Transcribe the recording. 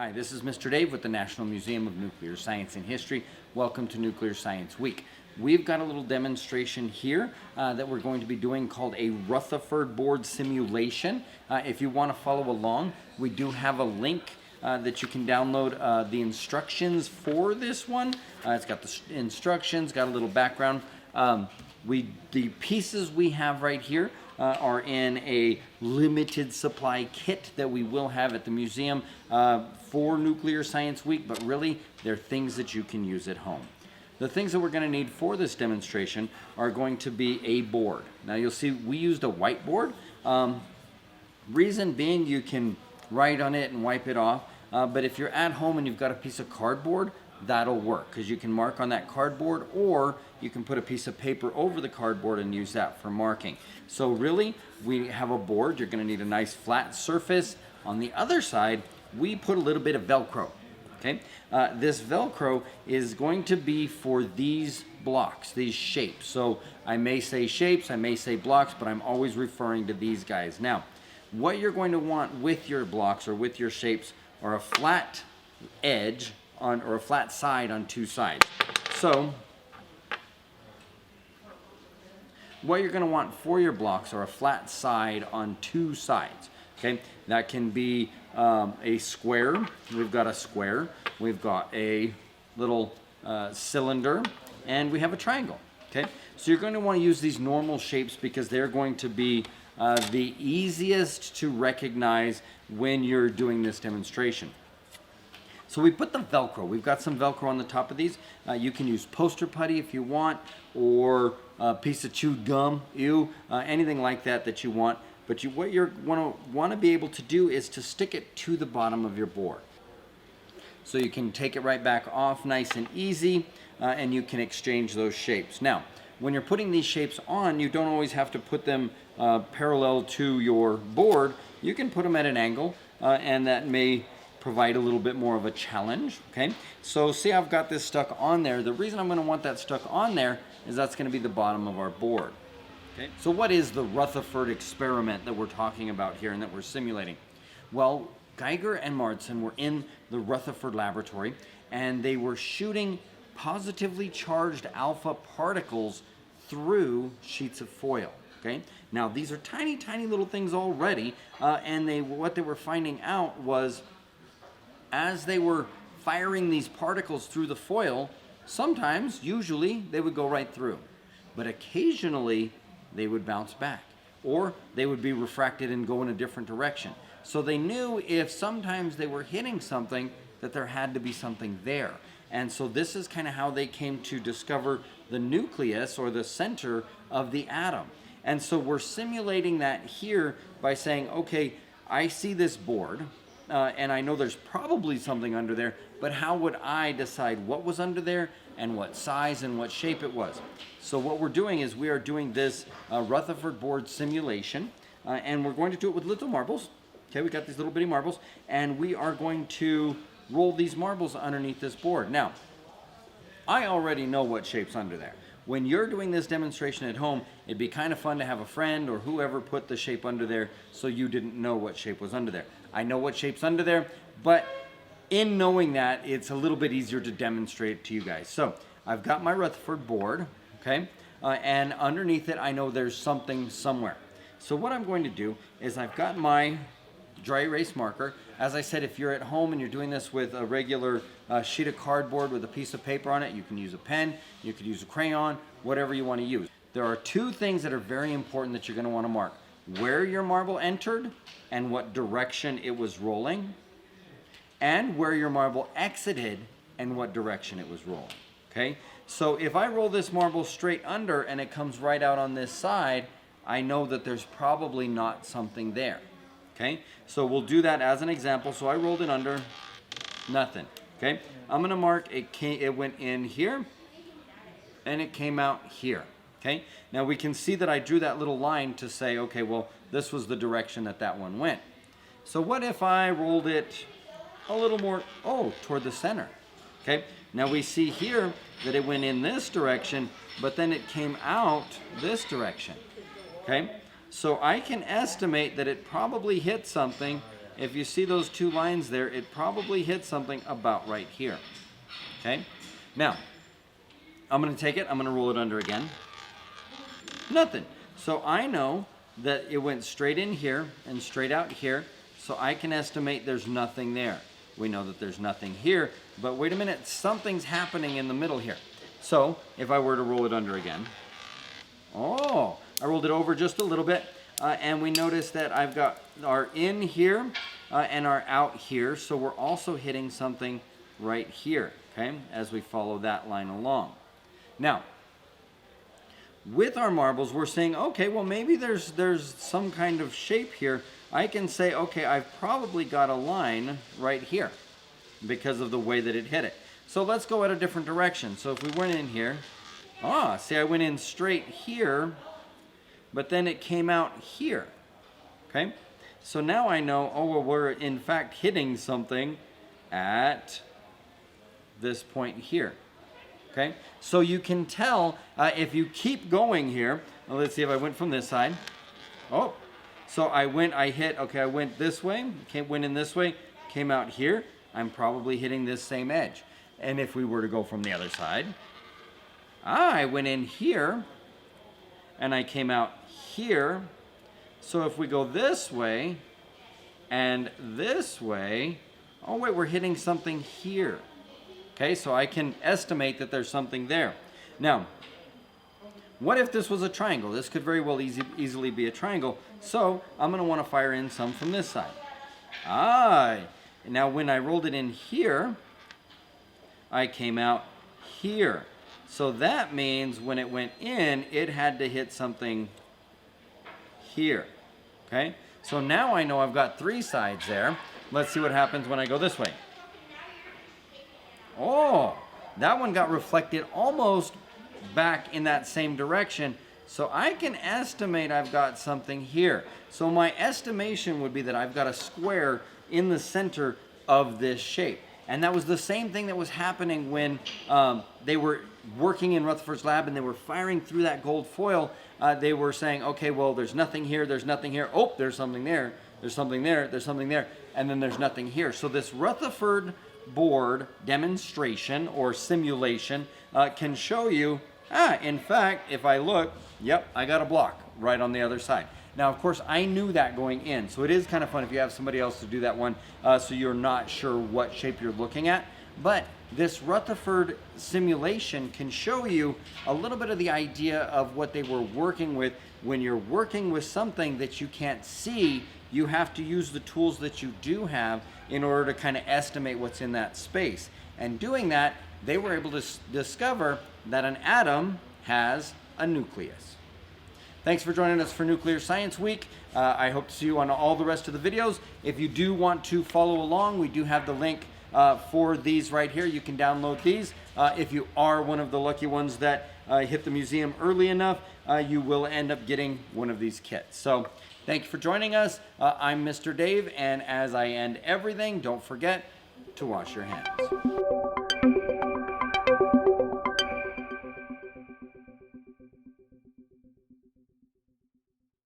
Hi, this is Mr. Dave with the National Museum of Nuclear Science and History. Welcome to Nuclear Science Week. We've got a little demonstration here that we're going to be doing called a Rutherford board simulation. If you want to follow along, we do have a link that you can download the instructions for this one. It's got the instructions, got a little background. The pieces we have right here are in a limited supply kit that we will have at the museum for Nuclear Science Week, but really they're things that you can use at home. The things that we're going to need for this demonstration are going to be a board. Now you'll see we used a whiteboard. Reason being, you can write on it and wipe it off, but if you're at home and you've got a piece of cardboard, that'll work because you can mark on that cardboard, or you can put a piece of paper over the cardboard and use that for marking. So really, we have a board. You're going to need a nice flat surface. On the other side, we put a little bit of Velcro. Okay, this Velcro is going to be for these blocks, these shapes. So I may say shapes, I may say blocks, but I'm always referring to these guys. Now, what you're going to want with your blocks or with your shapes are a flat edge or a flat side on two sides. So what you're going to want for your blocks are a flat side on two sides. Okay, that can be a square. We've got a square. We've got a little cylinder, and we have a triangle. Okay, so you're going to want to use these normal shapes because they're going to be the easiest to recognize when you're doing this demonstration. So we put the Velcro. We've got some Velcro on the top of these. You can use poster putty if you want, or a piece of chewed gum, anything like that that you want. But what you're want to be able to do is to stick it to the bottom of your board. So you can take it right back off nice and easy, and you can exchange those shapes. Now, when you're putting these shapes on, you don't always have to put them parallel to your board. You can put them at an angle, and that may provide a little bit more of a challenge. Okay, so see, I've got this stuck on there. The reason I'm going to want that stuck on there is that's going to be the bottom of our board. Okay, so what is the Rutherford experiment that we're talking about here and that we're simulating? Well, Geiger and Marsden were in the Rutherford laboratory, and they were shooting positively charged alpha particles through sheets of foil. Okay, now these are tiny, tiny little things already, and what they were finding out was, as they were firing these particles through the foil, sometimes, usually, they would go right through. But occasionally, they would bounce back. Or they would be refracted and go in a different direction. So they knew if sometimes they were hitting something, that there had to be something there. And so this is kind of how they came to discover the nucleus, or the center of the atom. And so we're simulating that here by saying, okay, I see this board, and I know there's probably something under there, but how would I decide what was under there and what size and what shape it was? So what we're doing is we are doing this Rutherford board simulation, and we're going to do it with little marbles. Okay, we got these little bitty marbles, and we are going to roll these marbles underneath this board. Now, I already know what shape's under there. When you're doing this demonstration at home, it'd be kind of fun to have a friend or whoever put the shape under there so you didn't know what shape was under there. I know what shape's under there, but in knowing that, it's a little bit easier to demonstrate to you guys. So I've got my Rutherford board, okay, and underneath it, I know there's something somewhere. So what I'm going to do is I've got my dry erase marker. As I said, if you're at home and you're doing this with a regular sheet of cardboard with a piece of paper on it, you can use a pen, you could use a crayon, whatever you want to use. There are two things that are very important that you're going to want to mark: where your marble entered and what direction it was rolling, and where your marble exited and what direction it was rolling. Okay, so if I roll this marble straight under and it comes right out on this side, I know that there's probably not something there. Okay, so we'll do that as an example. So I rolled it under, nothing. Okay, I'm going to mark it went in here and it came out here. Okay, now we can see that I drew that little line to say, okay, well, this was the direction that that one went. So what if I rolled it a little more, toward the center? Okay, now we see here that it went in this direction, but then it came out this direction. Okay, so I can estimate that it probably hit something if you see those two lines there, it probably hit something about right here. Okay? Now, I'm going to take it, I'm going to roll it under again. Nothing. So I know that it went straight in here and straight out here, so I can estimate there's nothing there. We know that there's nothing here, but wait a minute, something's happening in the middle here. So if I were to roll it under again, oh, I rolled it over just a little bit, and we notice that I've got our in here and our out here, so we're also hitting something right here, okay, as we follow that line along. Now, with our marbles, we're saying, okay, well, maybe there's some kind of shape here. I can say, okay, I've probably got a line right here because of the way that it hit it. So let's go at a different direction. So if we went in here, see, I went in straight here, but then it came out here, okay? So now I know, oh, well, we're in fact hitting something at this point here. Okay, so you can tell if you keep going here. Well, let's see if I went from this side. Oh, so I went this way, went in this way, came out here. I'm probably hitting this same edge. And if we were to go from the other side, I went in here and I came out here. So if we go this way and this way, oh wait, we're hitting something here. Okay, so I can estimate that there's something there. Now, what if this was a triangle? This could very well easily be a triangle. So I'm going to want to fire in some from this side. Now when I rolled it in here, I came out here. So that means when it went in, it had to hit something here. Okay, so now I know I've got three sides there. Let's see what happens when I go this way. Oh, that one got reflected almost back in that same direction. So I can estimate I've got something here. So my estimation would be that I've got a square in the center of this shape. And that was the same thing that was happening when they were working in Rutherford's lab and they were firing through that gold foil. They were saying, okay, well, there's nothing here, there's nothing here. Oh, there's something there, there's something there, there's something there, and then there's nothing here. So this Rutherford board demonstration or simulation can show you, in fact, if I look, yep, I got a block right on the other side. Now, of course, I knew that going in, so it is kind of fun if you have somebody else to do that one so you're not sure what shape you're looking at. But this Rutherford simulation can show you a little bit of the idea of what they were working with. When you're working with something that you can't see, you have to use the tools that you do have in order to kind of estimate what's in that space. And doing that, they were able to discover that an atom has a nucleus. Thanks for joining us for Nuclear Science Week. I hope to see you on all the rest of the videos. If you do want to follow along, we do have the link for these right here. You can download these. If you are one of the lucky ones that hit the museum early enough, you will end up getting one of these kits. So thank you for joining us. I'm Mr. Dave, and as I end everything, don't forget to wash your hands.